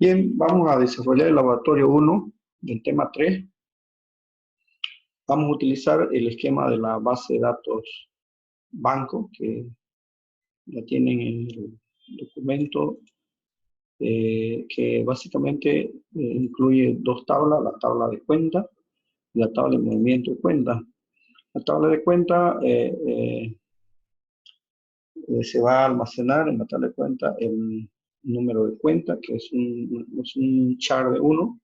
Bien, vamos a desarrollar el laboratorio 1 del tema 3. Vamos a utilizar el esquema de la base de datos banco, que ya tienen en el documento, que básicamente incluye dos tablas, la tabla de cuenta y la tabla de movimiento de cuenta. La tabla de cuenta se va a almacenar en la tabla de cuenta el número de cuenta, que es un char de 1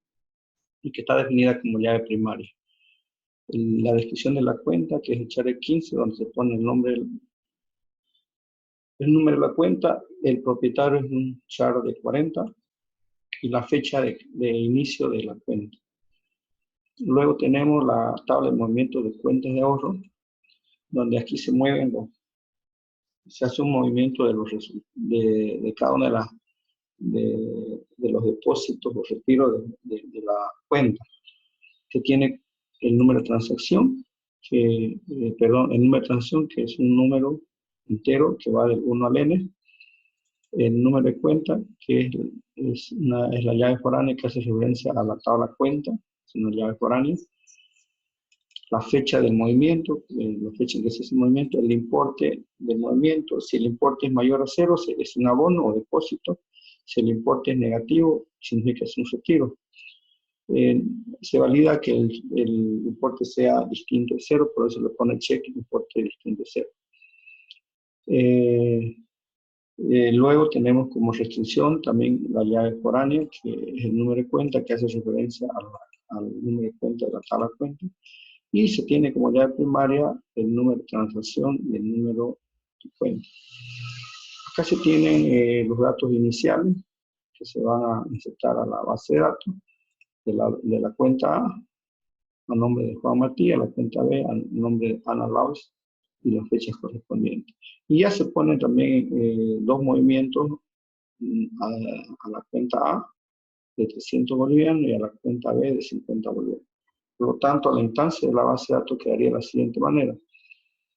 y que está definida como llave primaria. La descripción de la cuenta, que es el char 15, donde se pone el nombre, el número de la cuenta, el propietario es un char de 40 y la fecha de inicio de la cuenta. Luego tenemos la tabla de movimiento de cuentas de ahorro, donde aquí se mueven se hace un movimiento de cada una de los depósitos o retiros de la cuenta, que tiene el número de transacción, el número de transacción, que es un número entero que va del 1 al n, el número de cuenta, que es la llave foránea que hace referencia a la tabla cuenta, es una llave foránea, la fecha del movimiento, la fecha en que se hace el movimiento, el importe del movimiento. Si el importe es mayor a 0, es un abono o depósito. Si el importe es negativo, significa que es un retiro. Se valida que el importe sea distinto de 0, por eso le pone check, importe distinto de 0. Luego tenemos como restricción también la llave foránea, que es el número de cuenta que hace referencia al número de cuenta de la tabla cuenta. Y se tiene como llave primaria el número de transacción y el número de cuenta. Acá se tienen los datos iniciales que se van a insertar a la base de datos de la cuenta A nombre de Juan Martí, a la cuenta B a nombre de Ana Laus y las fechas correspondientes. Y ya se ponen también dos movimientos a la cuenta A de 300 bolivianos y a la cuenta B de 50 bolivianos. Por lo tanto, la instancia de la base de datos quedaría de la siguiente manera.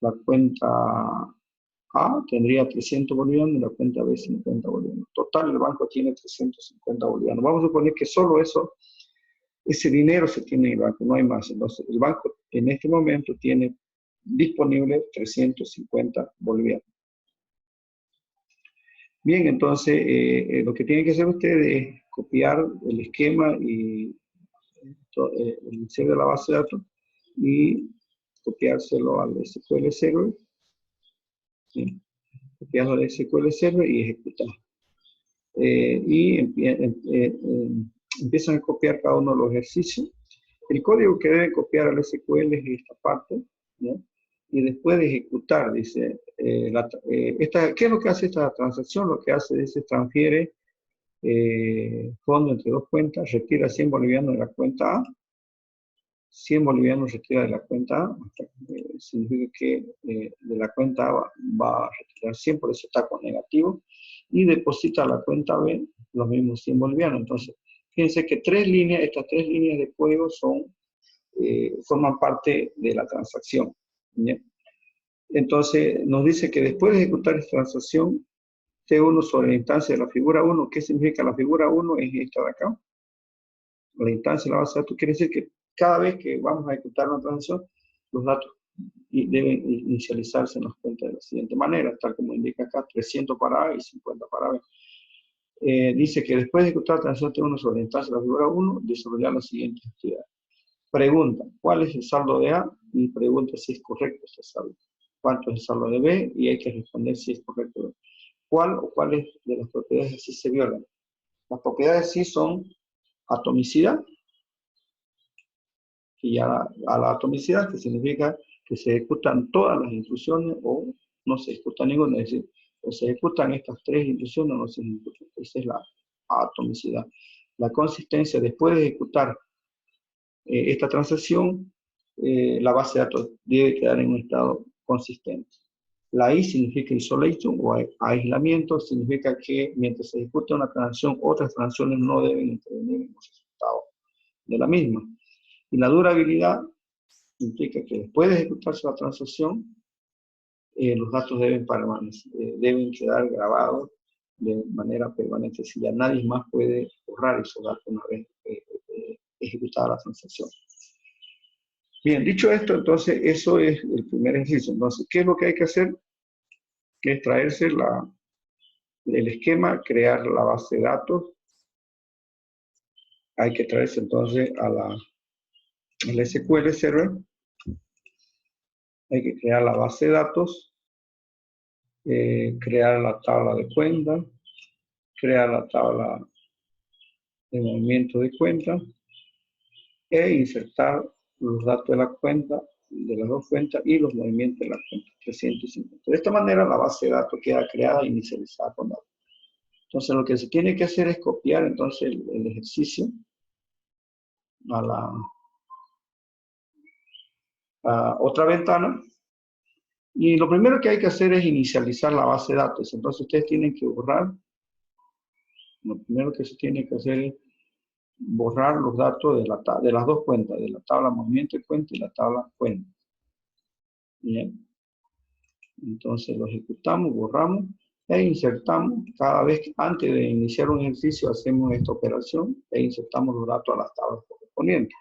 La cuenta A tendría 300 bolivianos y la cuenta B 50 bolivianos. Total, el banco tiene 350 bolivianos. Vamos a suponer que solo ese dinero se tiene en el banco, no hay más. Entonces, el banco en este momento tiene disponible 350 bolivianos. Bien, entonces, lo que tienen que hacer ustedes es copiar el esquema y el inicio de la base de datos y copiárselo al SQL Server, ¿sí? Copiarlo al SQL Server y ejecutar. Empiezan a copiar cada uno de los ejercicios. El código que deben copiar al SQL es esta parte, ¿no? Y después de ejecutar, dice, ¿qué es lo que hace esta transacción? Lo que hace es transfiere fondo entre dos cuentas, retira 100 bolivianos de la cuenta A, 100 bolivianos retira de la cuenta A, significa que de la cuenta A va a retirar 100, por eso está con negativo, y deposita a la cuenta B los mismos 100 bolivianos. Entonces, fíjense que estas tres líneas de código forman parte de la transacción, ¿bien? Entonces, nos dice que después de ejecutar esta transacción, T1 sobre la instancia de la figura 1, ¿qué significa la figura 1? Es esta de acá. La instancia de la base de datos quiere decir que cada vez que vamos a ejecutar una transacción, los datos deben inicializarse en las cuentas de la siguiente manera, tal como indica acá, 300 para A y 50 para B. Dice que después de ejecutar la transacción T1 sobre la instancia de la figura 1, desarrollar las siguientes actividades. Pregunta, ¿cuál es el saldo de A? Y pregunta si es correcto ese saldo. ¿Cuánto es el saldo de B? Y hay que responder si es correcto. ¿Cuál o cuáles de las propiedades así se violan? Las propiedades sí son atomicidad, que ya a la atomicidad, que significa que se ejecutan todas las instrucciones o no se ejecuta ninguna, es decir, o se ejecutan estas tres instrucciones o no se ejecutan. Esa es la atomicidad. La consistencia, después de ejecutar esta transacción, la base de datos debe quedar en un estado consistente. La I significa isolation o aislamiento, significa que mientras se ejecuta una transacción, otras transacciones no deben intervenir en los resultados de la misma. Y la durabilidad implica que después de ejecutarse la transacción, los datos deben quedar grabados de manera permanente. Si ya nadie más puede borrar esos datos una vez ejecutada la transacción. Bien, dicho esto, entonces eso es el primer ejercicio. Entonces, ¿qué es lo que hay que hacer? Que es traerse el esquema, crear la base de datos. Hay que traerse entonces al SQL Server. Hay que crear la base de datos, crear la tabla de cuenta, crear la tabla de movimiento de cuenta e insertar los datos de la cuenta, de las dos cuentas y los movimientos de la cuenta 350. De esta manera la base de datos queda creada e inicializada con datos. Entonces lo que se tiene que hacer es copiar entonces el ejercicio a otra ventana. Y lo primero que hay que hacer es inicializar la base de datos. Entonces ustedes tienen que borrar, lo primero que se tiene que hacer es borrar los datos de las dos cuentas, de la tabla movimiento de cuenta y la tabla cuenta. Bien. Entonces lo ejecutamos, borramos e insertamos. Cada vez que antes de iniciar un ejercicio hacemos esta operación e insertamos los datos a las tablas correspondientes.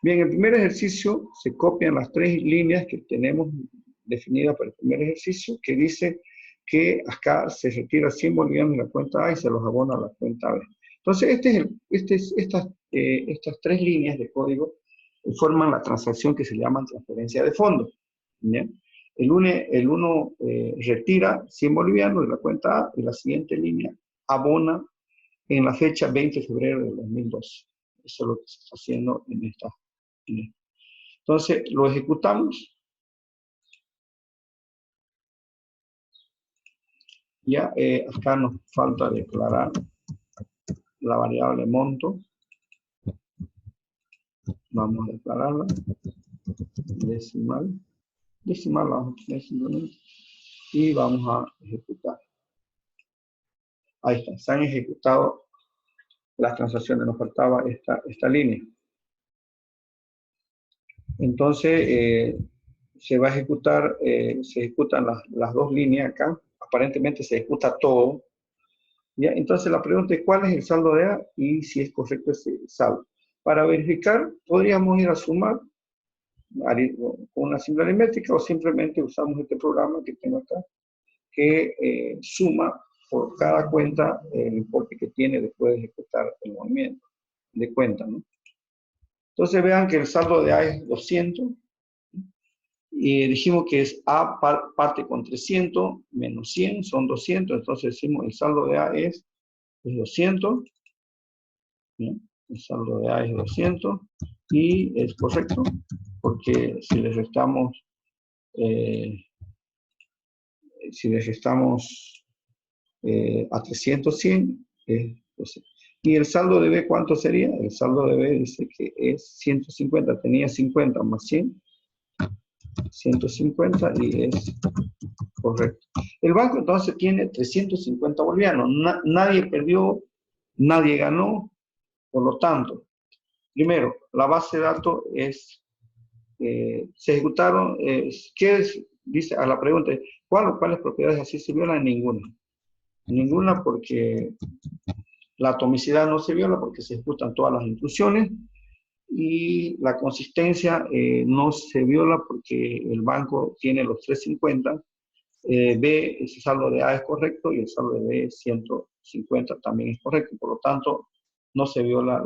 Bien, en el primer ejercicio se copian las tres líneas que tenemos definidas para el primer ejercicio, que dice que acá se retira 100 bolivianos de la cuenta A y se los abona a la cuenta B. Entonces, estas tres líneas de código forman la transacción que se llama transferencia de fondos. ¿Bien? El uno retira 100 bolivianos de la cuenta A y la siguiente línea abona en la fecha 20 de febrero de 2012. Eso es lo que se está haciendo en esta. Entonces, lo ejecutamos. Ya acá nos falta declarar la variable monto. Vamos a declararla. Decimal. Decimal vamos a poner simplemente. Y vamos a ejecutar. Ahí está. Se han ejecutado las transacciones. Nos faltaba esta línea. Entonces, se va a ejecutar, se ejecutan las dos líneas acá. Aparentemente se ejecuta todo. ¿Ya? Entonces la pregunta es cuál es el saldo de A y si es correcto ese saldo. Para verificar, podríamos ir a sumar con una simple aritmética o simplemente usamos este programa que tengo acá, que suma por cada cuenta el importe que tiene después de ejecutar el movimiento de cuenta, ¿no? Entonces vean que el saldo de A es 200 y dijimos que es A parte con 300 menos 100 son 200, entonces decimos el saldo de A es 200, ¿bien? El saldo de A es 200 y es correcto porque si le restamos a 300, 100 es 200. ¿Y el saldo de B cuánto sería? El saldo de B dice que es 150, tenía 50 más 100, 150 y es correcto. El banco entonces tiene 350 bolivianos, nadie perdió, nadie ganó, por lo tanto, primero, la base de datos es, se ejecutaron, ¿qué es? Dice a la pregunta, ¿cuáles propiedades así se violan? Ninguna. Ninguna porque la atomicidad no se viola porque se ejecutan todas las instrucciones y la consistencia no se viola porque el banco tiene los 350, B, ese saldo de A es correcto y el saldo de B 150 también es correcto, por lo tanto no se viola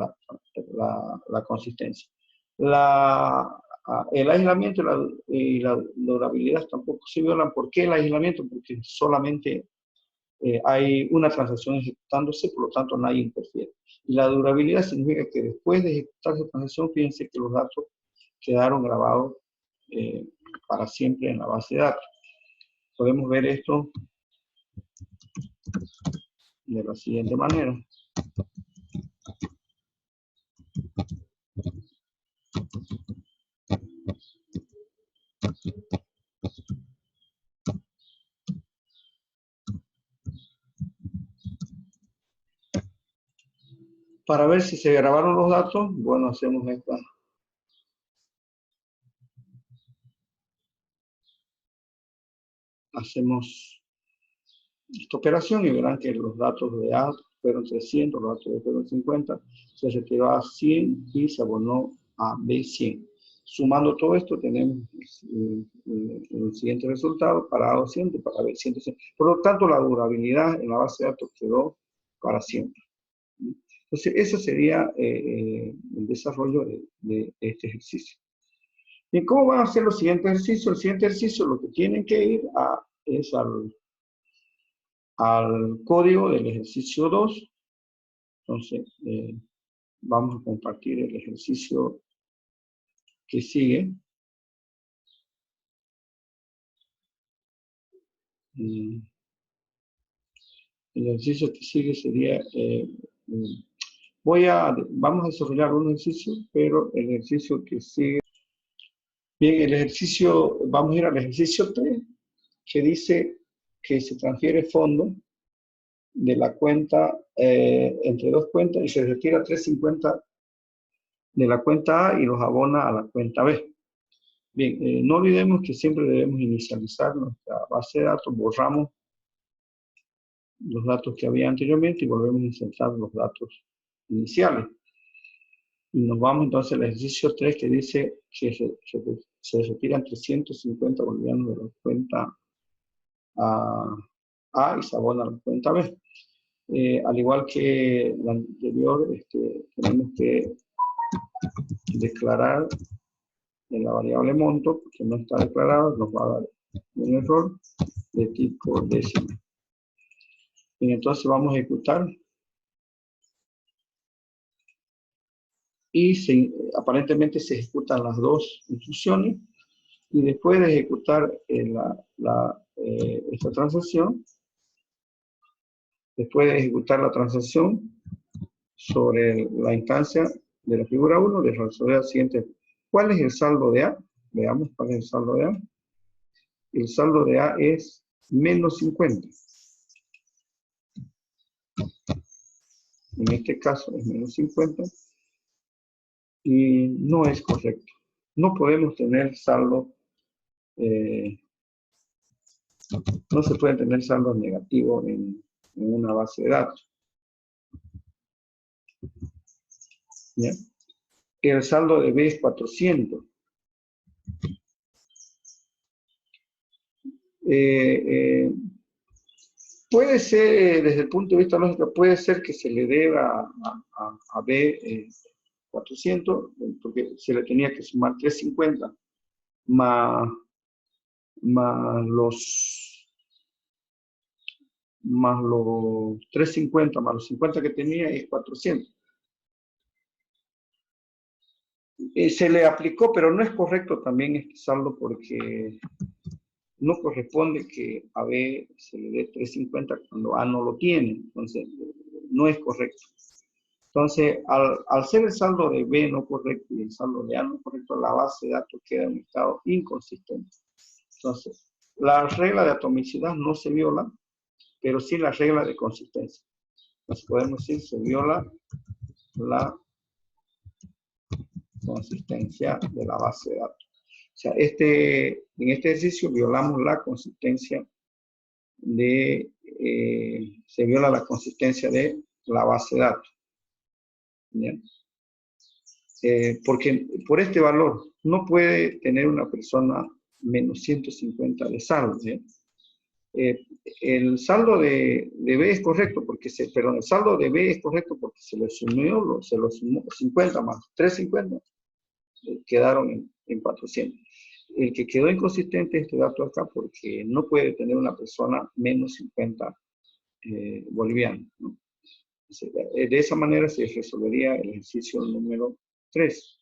la consistencia. El aislamiento y la durabilidad tampoco se violan. ¿Por qué el aislamiento? Porque solamente hay una transacción ejecutándose, por lo tanto nadie interfiere. Y la durabilidad significa que después de ejecutar esa transacción, fíjense que los datos quedaron grabados para siempre en la base de datos. Podemos ver esto de la siguiente manera. Para ver si se grabaron los datos, bueno, hacemos esta operación y verán que los datos de A fueron 300, los datos B fueron 50, se retiró A 100 y se abonó a B 100. Sumando todo esto tenemos el siguiente resultado para A 200 y para B 100. Por lo tanto, la durabilidad en la base de datos quedó para siempre. Entonces, ese sería el desarrollo de este ejercicio. ¿Y cómo van a ser los siguientes ejercicios? El siguiente ejercicio lo que tienen que ir es al código del ejercicio 2. Entonces, vamos a compartir el ejercicio que sigue. El ejercicio que sigue sería, vamos a desarrollar un ejercicio, pero el ejercicio que sigue, bien, vamos a ir al ejercicio 3, que dice que se transfiere fondo de la cuenta, entre dos cuentas, y se retira 350 de la cuenta A y los abona a la cuenta B. Bien, no olvidemos que siempre debemos inicializar nuestra base de datos, borramos los datos que había anteriormente y volvemos a insertar los datos iniciales. Y nos vamos entonces al ejercicio 3 que dice que se retiran 350 bolivianos de la cuenta A y se abona a la cuenta B. Al igual que la anterior, tenemos que declarar en la variable monto, que no está declarado, nos va a dar un error de tipo décimo. Y entonces vamos a ejecutar. Y aparentemente se ejecutan las dos instrucciones. Y después de ejecutar esta transacción, sobre la instancia de la figura 1, de resolver la siguiente. ¿Cuál es el saldo de A? Veamos cuál es el saldo de A. El saldo de A es menos 50. En este caso es menos 50. Y no es correcto. No podemos tener saldo, no se pueden tener saldos negativos en una base de datos. ¿Ya? El saldo de B es 400. Puede ser, desde el punto de vista lógico, puede ser que se le deba a B 400, porque se le tenía que sumar 350 más los 350 más los 50 que tenía es 400. Se le aplicó, pero no es correcto también este saldo porque no corresponde que a B se le dé 350 cuando A no lo tiene. Entonces, no es correcto. Entonces, al ser el saldo de B no correcto y el saldo de A no correcto, la base de datos queda en un estado inconsistente. Entonces, la regla de atomicidad no se viola, pero sí la regla de consistencia. Entonces, podemos decir se viola la consistencia de la base de datos. O sea, en este ejercicio violamos la consistencia se viola la consistencia de la base de datos. ¿Ya? Porque por este valor no puede tener una persona menos 150 de saldo. ¿Ya? El saldo de B es correcto, perdón, el saldo de B es correcto porque se lo sumó 50 más 350, quedaron en 400. El que quedó inconsistente es este dato acá porque no puede tener una persona menos 50 bolivianos, ¿no? De esa manera se resolvería el ejercicio número 3.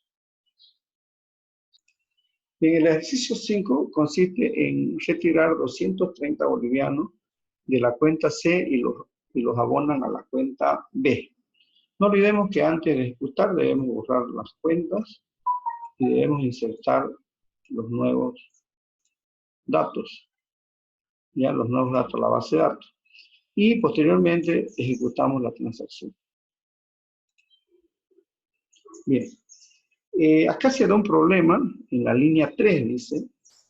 Bien, el ejercicio 5 consiste en retirar 230 bolivianos de la cuenta C y los abonan a la cuenta B. No olvidemos que antes de ejecutar debemos borrar las cuentas y debemos insertar los nuevos datos, ya los nuevos datos a la base de datos. Y posteriormente ejecutamos la transacción. Bien. Acá se da un problema en la línea 3, dice.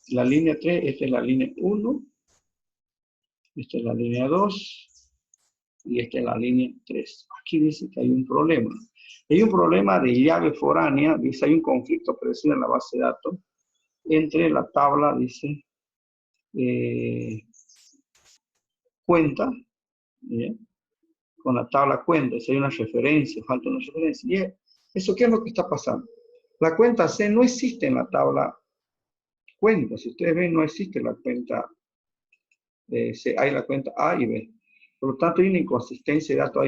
La línea 3, esta es la línea 1, esta es la línea 2, y esta es la línea 3. Aquí dice que hay un problema. Hay un problema de llave foránea, dice, hay un conflicto aparecido en la base de datos entre la tabla, dice, cuenta, ¿bien? Con la tabla cuenta, si hay una referencia, falta una referencia. ¿Y eso qué es lo que está pasando? La cuenta C no existe en la tabla cuenta. Si ustedes ven, no existe la cuenta C. Hay la cuenta A y B. Por lo tanto, hay una inconsistencia de datos,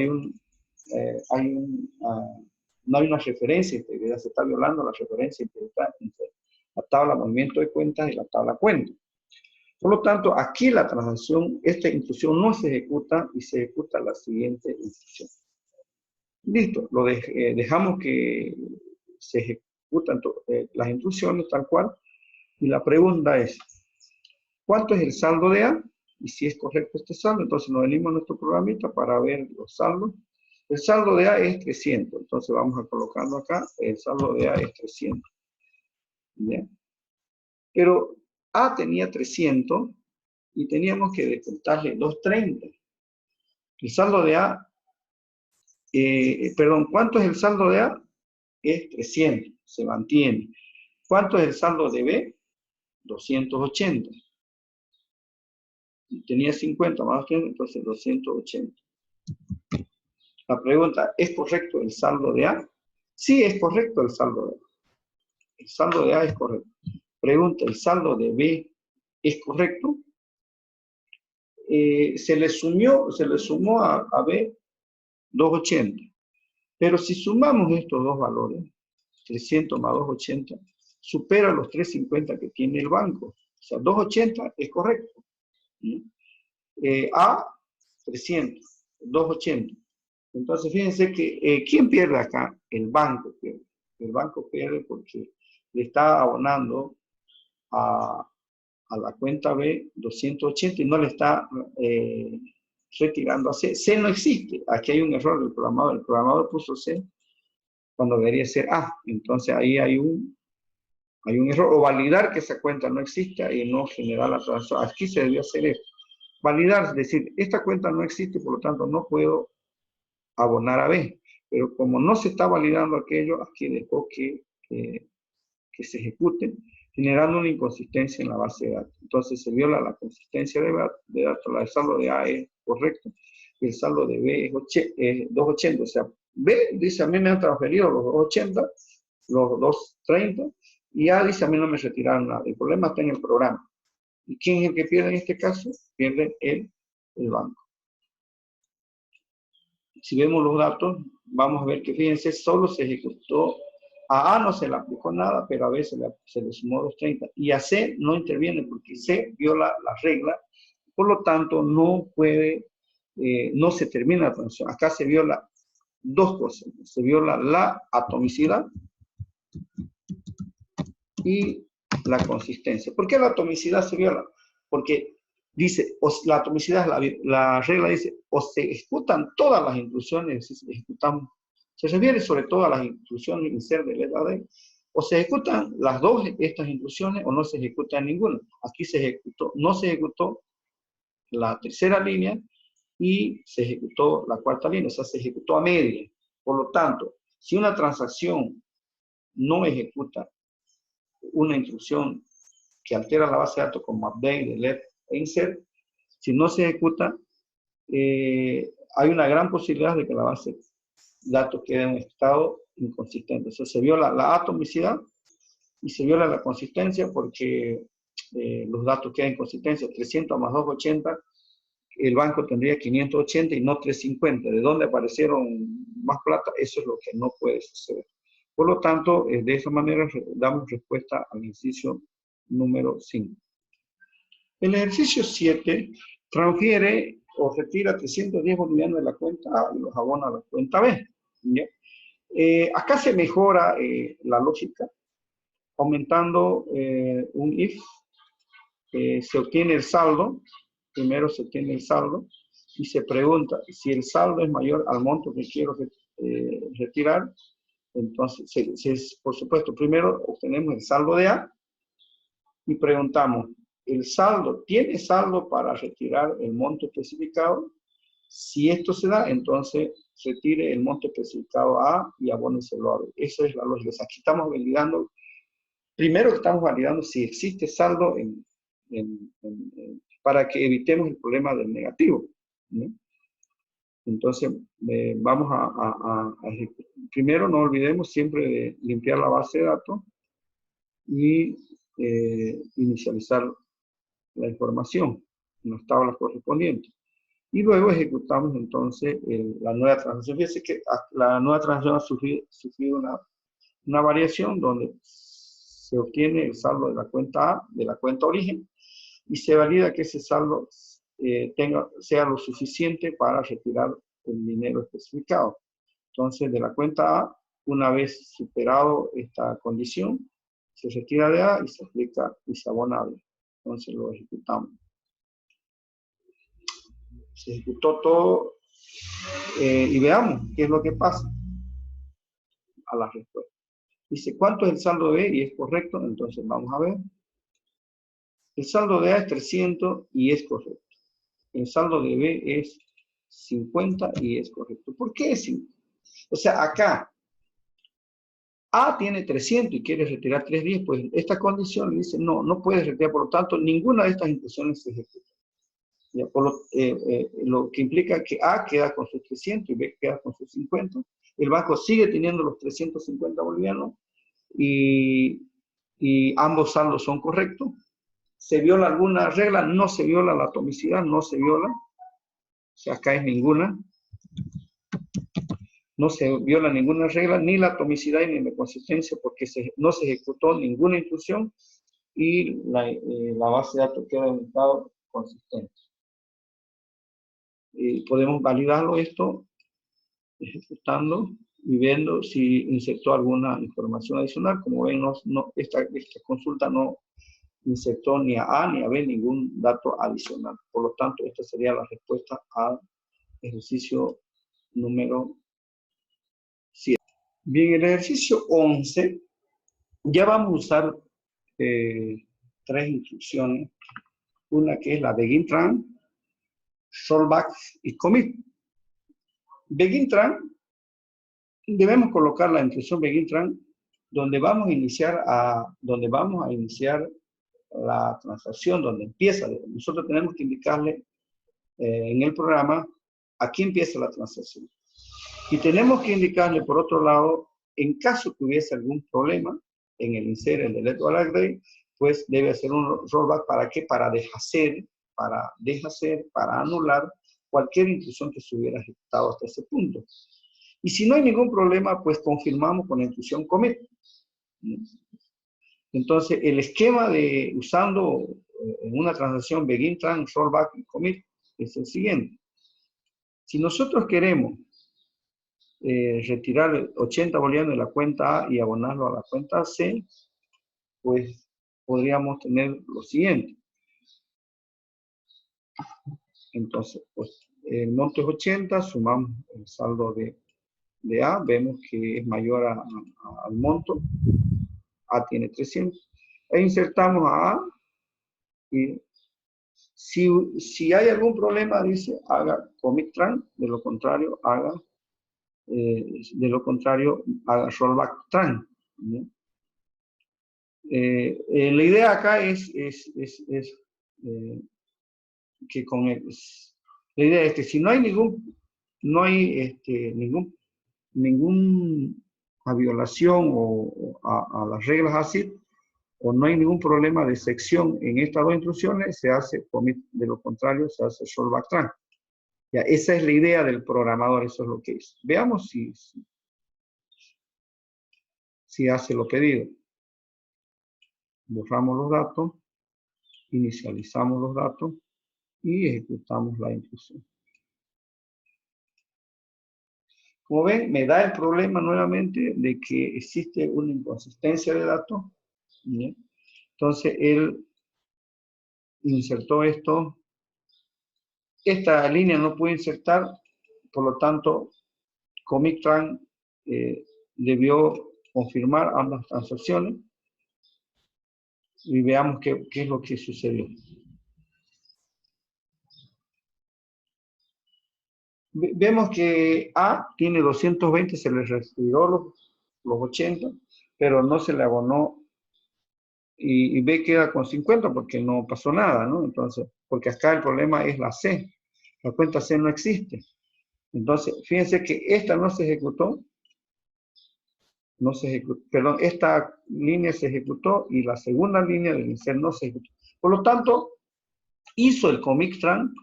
no hay una referencia de integridad, se está violando la referencia de integridad entre la tabla movimiento de cuentas y la tabla cuenta. Por lo tanto, aquí la transacción, esta instrucción no se ejecuta y se ejecuta la siguiente instrucción. Listo, dejamos que se ejecutan las instrucciones tal cual. Y la pregunta es, ¿cuánto es el saldo de A? Y si es correcto este saldo, entonces nos venimos a nuestro programita para ver los saldos. El saldo de A es 300, entonces vamos a colocarlo acá, el saldo de A es 300. ¿Bien? Pero A tenía 300 y teníamos que descontarle 230. El saldo de A, ¿cuánto es el saldo de A? Es 300, se mantiene. ¿Cuánto es el saldo de B? 280. Tenía 50 más 30, entonces 280. La pregunta, ¿es correcto el saldo de A? Sí, es correcto el saldo de A. El saldo de A es correcto. Pregunta, ¿el saldo de B es correcto? Se le sumó a B 280. Pero si sumamos estos dos valores, 300 más 280, supera los 350 que tiene el banco. O sea, 280 es correcto. A, 300, 280. Entonces, fíjense que, ¿quién pierde acá? El banco pierde. El banco pierde porque le está abonando a la cuenta B 280 y no le está retirando a C. C no existe. Aquí hay un error del programador. El programador puso C cuando debería ser A. Entonces, ahí hay un error. O validar que esa cuenta no exista y no generar la transacción. Aquí se debió hacer esto. Validar, es decir, esta cuenta no existe, por lo tanto, no puedo abonar a B. Pero como no se está validando aquello, aquí dejó que se ejecute, generando una inconsistencia en la base de datos. Entonces se viola la consistencia de datos. El saldo de A es correcto y el saldo de B es 280. O sea, B dice a mí me han transferido los 280, los 230, y A dice a mí no me retiraron nada. El problema está en el programa. ¿Y quién es el que pierde en este caso? Pierde el banco. Si vemos los datos, vamos a ver que, fíjense, solo se ejecutó, a A no se le aplicó nada, pero a B se le sumó 230. Y a C no interviene porque C viola la regla, por lo tanto no puede, no se termina la transacción. Acá se viola dos cosas. Se viola la atomicidad y la consistencia. ¿Por qué la atomicidad se viola? Porque dice, la atomicidad, la regla dice, o se ejecutan todas las instrucciones, si se ejecutan, se refiere sobre todo a las instrucciones insert de letra D, o se ejecutan las dos estas instrucciones o no se ejecuta ninguna. Aquí no se ejecutó la tercera línea y se ejecutó la cuarta línea, o sea, se ejecutó a media. Por lo tanto, si una transacción no ejecuta una instrucción que altera la base de datos como update, delete e insert, si no se ejecuta, hay una gran posibilidad de que la base de datos quede en un estado inconsistente. Entonces se viola la atomicidad y se viola la consistencia porque los datos quedan en consistencia. 300 más 280, el banco tendría 580 y no 350. ¿De dónde aparecieron más plata? Eso es lo que no puede suceder. Por lo tanto, de esa manera damos respuesta al ejercicio número 5. El ejercicio 7 transfiere o retira 310 bolivianos de la cuenta A y los abona a la cuenta B. Acá se mejora la lógica, aumentando un if, se obtiene el saldo, primero se obtiene el saldo, y se pregunta si el saldo es mayor al monto que quiero retirar. Entonces, por supuesto, primero obtenemos el saldo de A y preguntamos, ¿el saldo tiene saldo para retirar el monto especificado? Si esto se da, entonces retire el monto especificado a A y abóneselo a B. Esa es la lógica. O sea, aquí estamos validando, primero que estamos validando si existe saldo para que evitemos el problema del negativo, ¿no? Entonces, vamos a ejecutar. Primero, no olvidemos siempre de limpiar la base de datos y inicializar la información en las tablas correspondientes. Y luego ejecutamos entonces la nueva transacción. Fíjense que la nueva transacción ha sufrido una variación donde se obtiene el saldo de la cuenta A, de la cuenta origen, y se valida que ese saldo sea lo suficiente para retirar el dinero especificado. Entonces, de la cuenta A, una vez superado esta condición, se retira de A y se aplica y se abona a B. Entonces lo ejecutamos. Se ejecutó todo y veamos qué es lo que pasa a la respuesta. Dice, ¿cuánto es el saldo de B? Y es correcto, entonces vamos a ver. El saldo de A es 300 y es correcto. El saldo de B es 50 y es correcto. ¿Por qué es 50? O sea, acá A tiene 300 y quiere retirar 310, pues esta condición le dice, no, no puedes retirar, por lo tanto, ninguna de estas instrucciones se ejecuta. Ya, lo que implica que A queda con sus 300 y B queda con sus 50. El banco sigue teniendo los 350 bolivianos y ambos saldos son correctos. ¿Se viola alguna regla? No se viola la atomicidad, no se viola. O sea, acá es ninguna. No se viola ninguna regla, ni la atomicidad ni la consistencia, porque no se ejecutó ninguna instrucción y la base de datos queda en estado consistente. Podemos validarlo esto ejecutando y viendo si insertó alguna información adicional. Como ven, esta consulta no insertó ni a A ni a B ningún dato adicional. Por lo tanto, esta sería la respuesta al ejercicio número 7. Bien, el ejercicio 11, ya vamos a usar 3 instrucciones. Una que es la begin tran, rollback y commit. Begin tran, debemos colocar la instrucción begin tran donde vamos a iniciar la transacción, donde empieza. Nosotros tenemos que indicarle en el programa aquí empieza la transacción. Y tenemos que indicarle, por otro lado, en caso que hubiese algún problema en el insert, el delete o el upgrade, pues debe hacer un rollback. ¿Para qué? Para deshacer, para anular cualquier instrucción que se hubiera ejecutado hasta ese punto. Y si no hay ningún problema, pues confirmamos con la instrucción commit. Entonces, el esquema de usando en una transacción begin, tran, rollback y commit es el siguiente. Si nosotros queremos retirar 80 bolivianos de la cuenta A y abonarlo a la cuenta C, pues podríamos tener lo siguiente. Entonces, pues el monto es 80, sumamos el saldo de A, vemos que es mayor al monto, A tiene 300, e insertamos a A, y si hay algún problema, dice, haga commit tran, de lo contrario, haga rollback tran, ¿no? La idea acá es que la idea es que si no hay ninguna violación a las reglas ACID, o no hay ningún problema de sección en estas 2 instrucciones, se hace commit, de lo contrario se hace rollback tran. Ya, esa es la idea del programador, eso es lo que es. Veamos si hace lo pedido. Borramos los datos, inicializamos los datos y ejecutamos la instrucción. Como ven, me da el problema nuevamente de que existe una inconsistencia de datos. ¿Sí? Entonces, él insertó esto. Esta línea no puede insertar, por lo tanto, commit tran debió confirmar ambas transacciones y veamos qué es lo que sucedió. Vemos que A tiene 220, se le retiró los 80, pero no se le abonó, y B queda con 50 porque no pasó nada, ¿no? Entonces, porque acá el problema es la C. La cuenta C no existe. Entonces, fíjense que esta no se ejecutó, perdón, esta línea se ejecutó y la segunda línea del insert no se ejecutó. Por lo tanto, hizo el commit-tran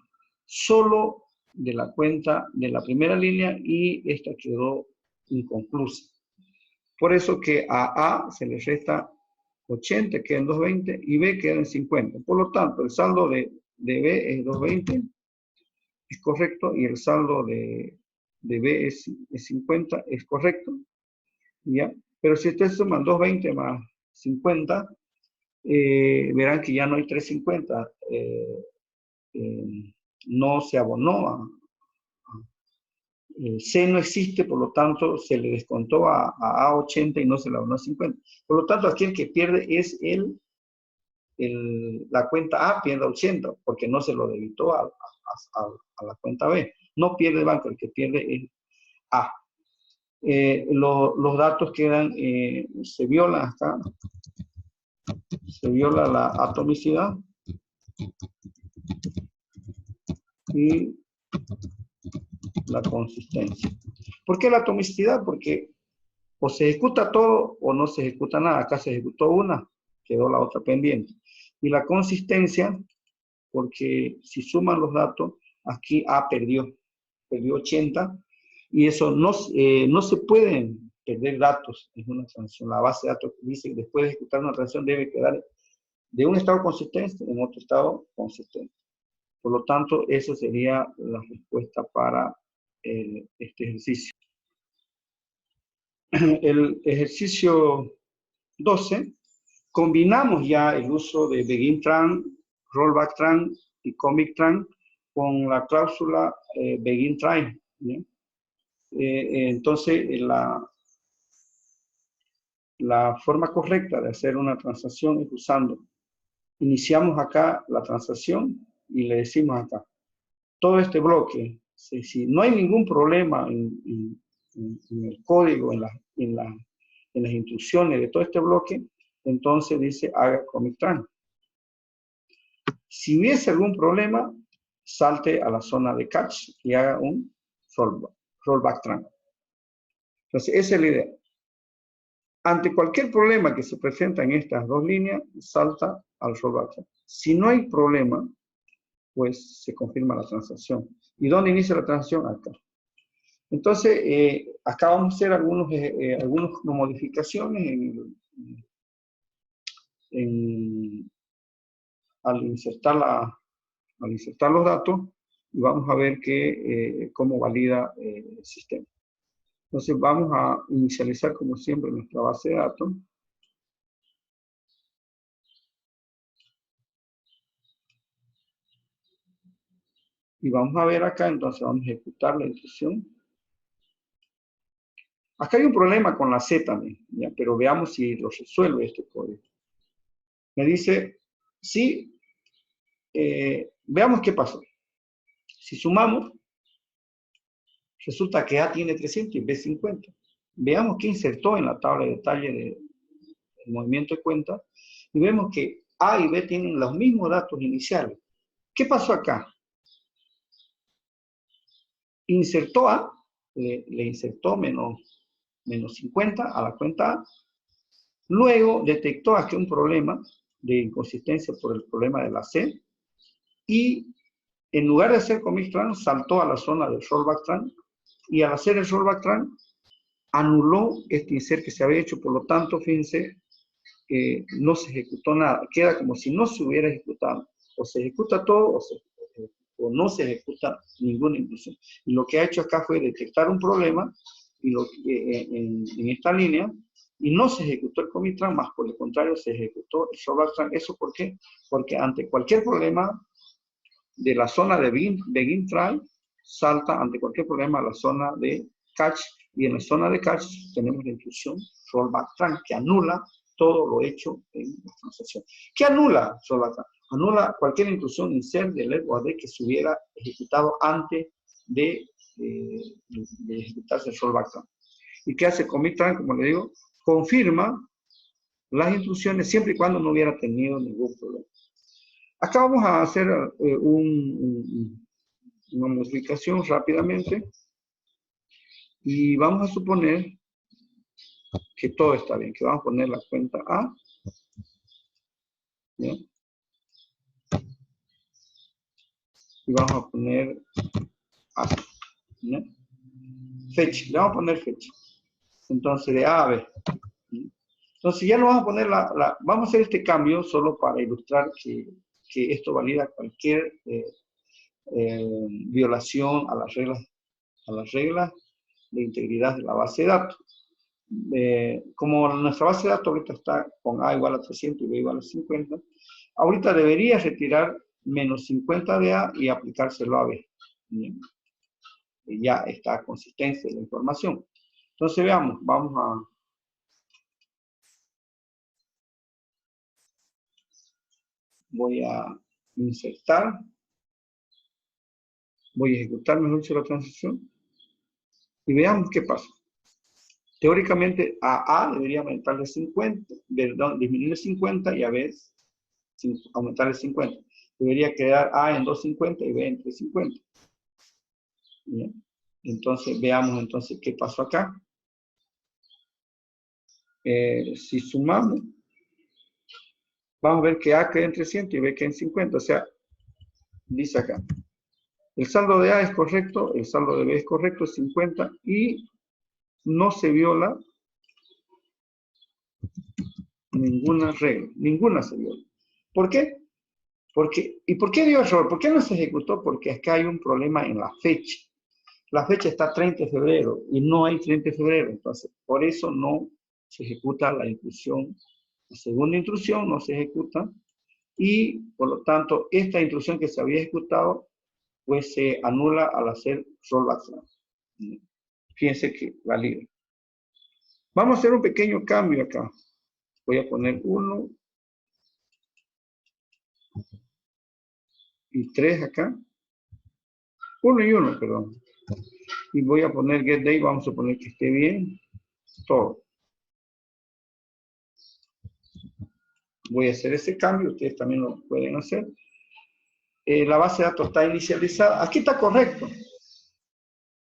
solo de la cuenta de la primera línea y esta quedó inconclusa. Por eso que a A se le resta 80, quedan 220 y B queda en 50. Por lo tanto, el saldo de B es 220, es correcto, y el saldo de B es 50, es correcto. ¿Ya? Pero si ustedes suman 220 más 50, verán que ya no hay 350. No se abonó C no existe, por lo tanto se le descontó a A80 y no se le abonó a 50. Por lo tanto, aquí el que pierde es la cuenta A, pierde 80, porque no se lo debitó a la cuenta B. No pierde el banco, el que pierde es A. Los datos quedan, se viola acá, se viola la atomicidad y la consistencia. ¿Por qué la atomicidad? Porque o se ejecuta todo o no se ejecuta nada. Acá se ejecutó una, quedó la otra pendiente. Y la consistencia, porque si suman los datos, aquí A perdió 80, y eso no se pueden perder datos en una transacción. La base de datos dice que después de ejecutar una transacción debe quedar de un estado consistente en otro estado consistente. Por lo tanto, esa sería la respuesta para este ejercicio. El ejercicio 12, combinamos ya el uso de begin-tran, rollback-tran y commit-tran con la cláusula begin-try. Entonces, la forma correcta de hacer una transacción es usando, iniciamos acá la transacción y le decimos acá, todo este bloque, si no hay ningún problema en el código, en las instrucciones de todo este bloque, entonces dice haga commit-tran. Si hubiese algún problema, salte a la zona de catch y haga un rollback-tran. Entonces, esa es la idea. Ante cualquier problema que se presenta en estas dos líneas, salta al rollback-tran. Si no hay problema, pues se confirma la transacción. ¿Y dónde inicia la transacción? Acá. Entonces, acá vamos a hacer algunas modificaciones al insertar los datos, y vamos a ver cómo valida el sistema. Entonces vamos a inicializar como siempre nuestra base de datos. Y vamos a ver acá, entonces vamos a ejecutar la instrucción. Acá hay un problema con la C también, ¿ya? Pero veamos si lo resuelve este código. Me dice, sí, veamos qué pasó. Si sumamos, resulta que A tiene 300 y B 50. Veamos qué insertó en la tabla de detalle del movimiento de cuenta, y vemos que A y B tienen los mismos datos iniciales. ¿Qué pasó acá? Insertó A, le insertó menos 50 a la cuenta A. Luego detectó aquí un problema de inconsistencia por el problema de la C, y en lugar de hacer commit-tran, saltó a la zona del rollback-tran, y al hacer el rollback-tran, anuló este insert que se había hecho. Por lo tanto, fíjense, no se ejecutó nada. Queda como si no se hubiera ejecutado. O se ejecuta todo o no se ejecuta ninguna instrucción. Y lo que ha hecho acá fue detectar un problema y en esta línea, y no se ejecutó el commit-tran, más por el contrario se ejecutó el rollback-tran. ¿Eso por qué? Porque ante cualquier problema de la zona de begin-try, salta ante cualquier problema a la zona de catch, y en la zona de catch tenemos la instrucción rollback-tran, que anula todo lo hecho en la transacción. ¿Qué anula rollback-tran? Anula cualquier instrucción insert, delete o add que se hubiera ejecutado antes de de ejecutarse el rollback tran. ¿Y qué hace commit tran? Como le digo, confirma las instrucciones siempre y cuando no hubiera tenido ningún problema. Acá vamos a hacer una modificación rápidamente y vamos a suponer que todo está bien, que vamos a poner la cuenta A. ¿Ya? Y vamos a poner A. ¿Ya? Fecha, le vamos a poner fecha. Entonces de A a B. Entonces ya no vamos a poner vamos a hacer este cambio solo para ilustrar que esto valida cualquier violación a las reglas de integridad de la base de datos. Como nuestra base de datos ahorita está con A igual a 300 y B igual a 50, ahorita debería retirar menos 50 de A y aplicárselo a B. Bien. Y ya está consistencia de la información. Entonces veamos, voy a insertar, voy a ejecutar mejor dicho la transacción y veamos qué pasa. Teóricamente a A debería aumentarle 50, perdón, disminuirle 50 y a B aumentarle 50. Debería quedar A en 250 y B en 350. Bien. Entonces veamos entonces qué pasó acá. Si sumamos, vamos a ver que A queda en 300 y B queda en 50. O sea, dice acá, el saldo de A es correcto, el saldo de B es correcto, es 50 y no se viola ninguna regla, ninguna se viola. ¿Por qué? ¿Y por qué dio error? ¿Por qué no se ejecutó? Porque acá hay un problema en la fecha. La fecha está 30 de febrero y no hay 30 de febrero, entonces por eso no se ejecuta la instrucción. La segunda instrucción no se ejecuta y por lo tanto esta instrucción que se había ejecutado pues se anula al hacer rollback tran. Fíjense que valida. Vamos a hacer un pequeño cambio acá. Voy a poner 1 y 3 acá. 1 y 1, perdón. Y voy a poner get day, vamos a poner que esté bien. Todo. Voy a hacer ese cambio, ustedes también lo pueden hacer. La base de datos está inicializada. Aquí está correcto.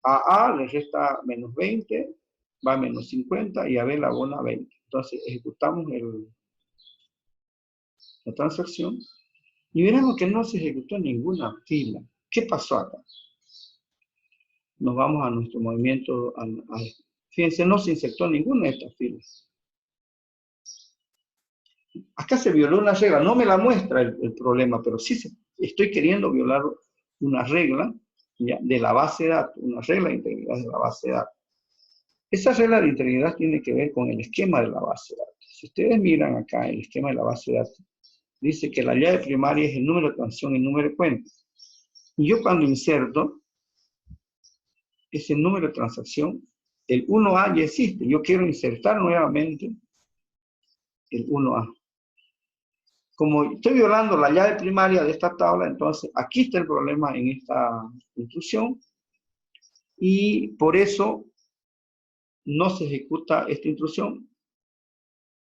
A A le resta menos 20, va a menos 50 y a B la abona 20. Entonces ejecutamos la transacción y veremos que no se ejecutó ninguna fila. ¿Qué pasó acá? Nos vamos a nuestro movimiento. Fíjense, no se insertó ninguna de estas filas. Acá se violó una regla, no me la muestra el problema, pero sí estoy queriendo violar una regla ¿ya? De la base de datos, una regla de integridad de la base de datos. Esa regla de integridad tiene que ver con el esquema de la base de datos. Si ustedes miran acá el esquema de la base de datos, dice que la llave primaria es el número de transacción y el número de cuenta. Y yo cuando inserto ese número de transacción, el 1A ya existe. Yo quiero insertar nuevamente el 1A. Como estoy violando la llave primaria de esta tabla, entonces aquí está el problema en esta instrucción y por eso no se ejecuta esta instrucción.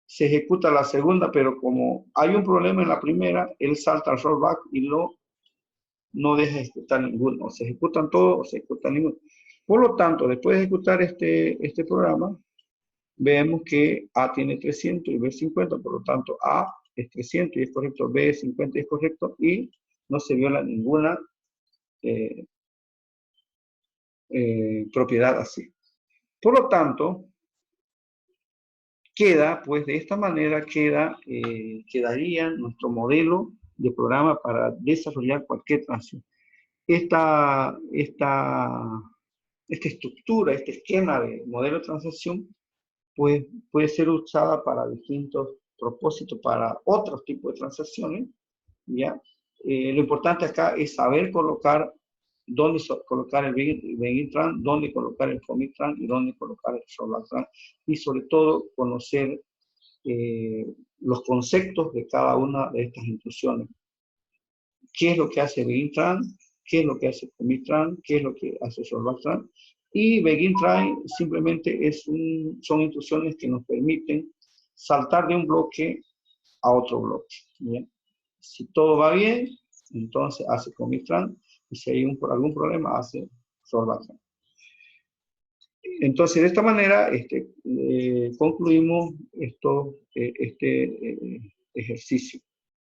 Se ejecuta la segunda, pero como hay un problema en la primera, él salta al rollback y no deja ejecutar ninguno. O se ejecutan todos o se ejecutan ninguno. Por lo tanto, después de ejecutar este programa, vemos que A tiene 300 y B 50, por lo tanto A es 300 y es correcto, B es 50 y es correcto, y no se viola ninguna propiedad así. Por lo tanto, queda, pues de esta manera quedaría nuestro modelo de programa para desarrollar cualquier transacción. Esta estructura, este esquema de modelo de transacción, pues puede ser usada para distintos propósitos, para otros tipos de transacciones, ¿ya? Lo importante acá es saber colocar dónde colocar el begin tran, dónde colocar el commit tran y dónde colocar el rollback tran, y sobre todo conocer los conceptos de cada una de estas instrucciones. ¿Qué es lo que hace begin tran? qué es lo que hace Commit-Tran, qué es lo que hace Solver-Tran. Y Begin-Try simplemente son instrucciones que nos permiten saltar de un bloque a otro bloque. ¿Bien? Si todo va bien, entonces hace Commit-Tran, y si hay algún problema, hace Solver-Tran. Entonces, de esta manera, concluimos este ejercicio.